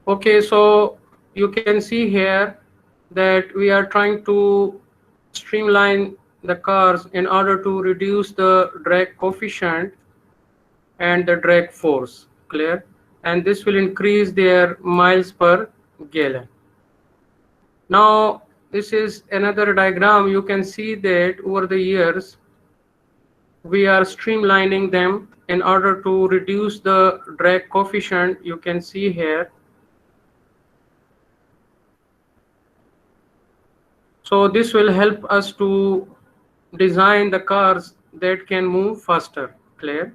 Okay, so you can see here that we are trying to streamline the cars in order to reduce the drag coefficient and the drag force, clear? And this will increase their miles per gallon. Now, this is another diagram. You can see that over the years, we are streamlining them in order to reduce the drag coefficient. You can see here. So this will help us to design the cars that can move faster, clear?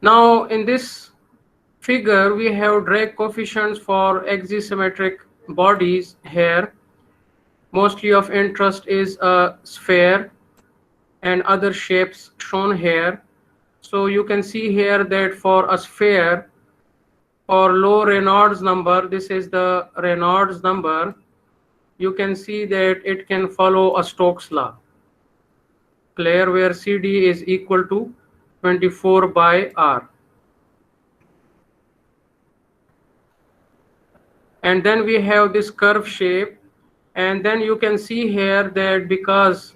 Now in this figure, we have drag coefficients for axisymmetric bodies here. Mostly of interest is a sphere and other shapes shown here. So you can see here that for a sphere, for low Reynolds number, this is the Reynolds number, you can see that it can follow a Stokes law, clear, where CD is equal to 24 by R. And then we have this curve shape, and then you can see here that because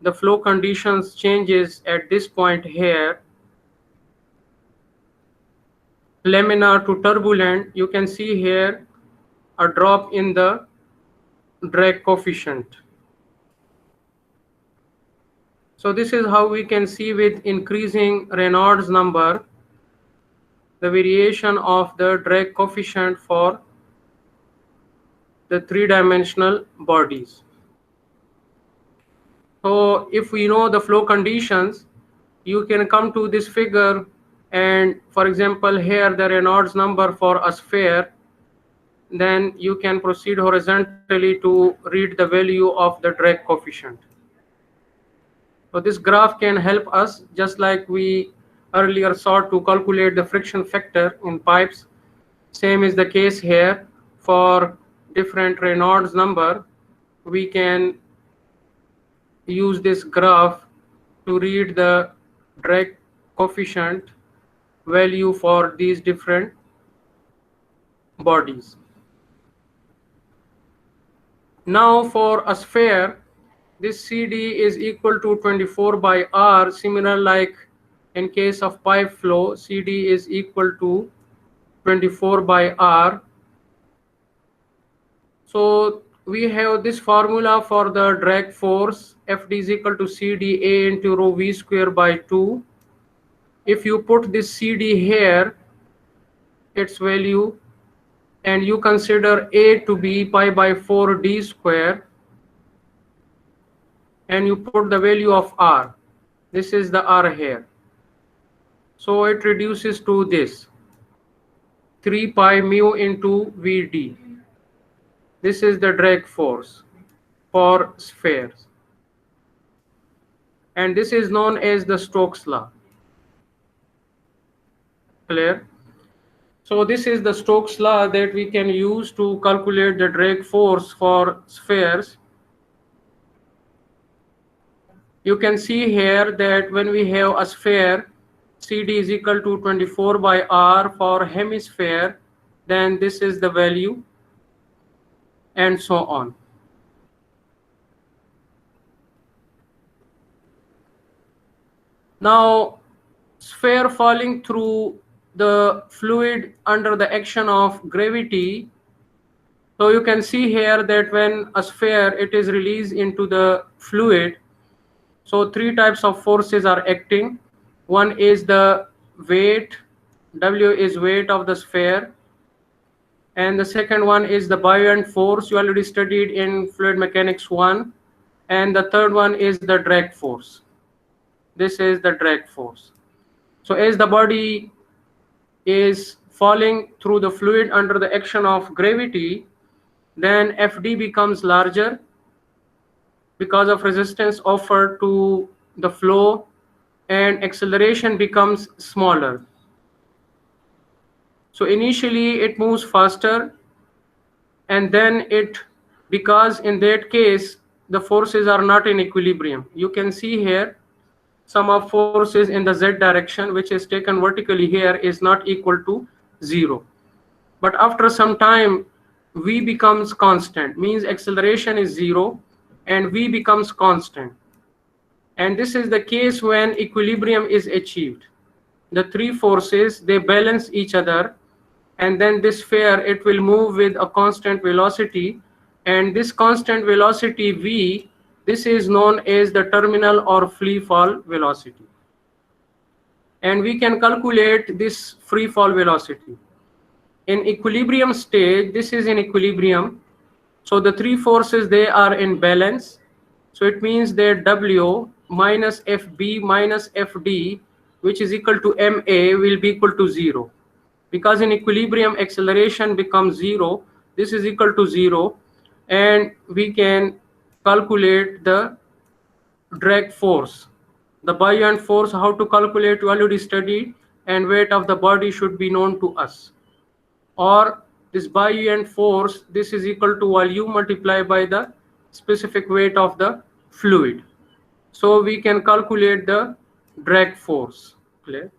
the flow conditions changes at this point here, laminar to turbulent, you can see here a drop in the drag coefficient. So this is how we can see with increasing Reynolds number, the variation of the drag coefficient for the three-dimensional bodies. So if we know the flow conditions, you can come to this figure, and for example here the Reynolds number for a sphere, then you can proceed horizontally to read the value of the drag coefficient. So this graph can help us, just like we earlier saw to calculate the friction factor in pipes. Same is the case here. For different Reynolds number, we can use this graph to read the drag coefficient value for these different bodies. Now for a sphere, this CD is equal to 24 by R. Similar like in case of pipe flow, CD is equal to 24 by R. So we have this formula for the drag force. FD is equal to CD A into rho V square by 2. If you put this CD here, its value, and you consider A to be pi by 4 D square, and you put the value of R. This is the R here. So it reduces to this 3 pi mu into Vd. This is the drag force for spheres. And this is known as the Stokes law. Clear? So this is the Stokes law that we can use to calculate the drag force for spheres. You can see here that when we have a sphere, CD is equal to 24 by R for hemisphere, then this is the value, and so on. Now, sphere falling through the fluid under the action of gravity. So you can see here that when a sphere, it is released into the fluid, so three types of forces are acting. One is the weight, W is weight of the sphere. And the second one is the buoyant force, you already studied in fluid mechanics 1. And the third one is the drag force. This is the drag force. So as the body is falling through the fluid under the action of gravity, then FD becomes larger because of resistance offered to the flow, and acceleration becomes smaller. So initially it moves faster, and then because in that case the forces are not in equilibrium. You can see here sum of forces in the Z direction, which is taken vertically here, is not equal to 0. but after some time v becomes constant, means acceleration is 0 and v becomes constant. And this is the case when equilibrium is achieved. The three forces, they balance each other, and then this sphere, it will move with a constant velocity, and this constant velocity v, this is known as the terminal or free fall velocity. And we can calculate this free fall velocity. In equilibrium stage, this is in equilibrium, so the three forces, they are in balance. So it means that W minus FB minus FD, which is equal to MA, will be equal to 0. Because in equilibrium, acceleration becomes 0. This is equal to 0. And we can calculate the drag force. The buoyant force, how to calculate, we already studied, and weight of the body should be known to us. Or this buoyant force, this is equal to volume multiplied by the specific weight of the fluid. So we can calculate the drag force. Clear?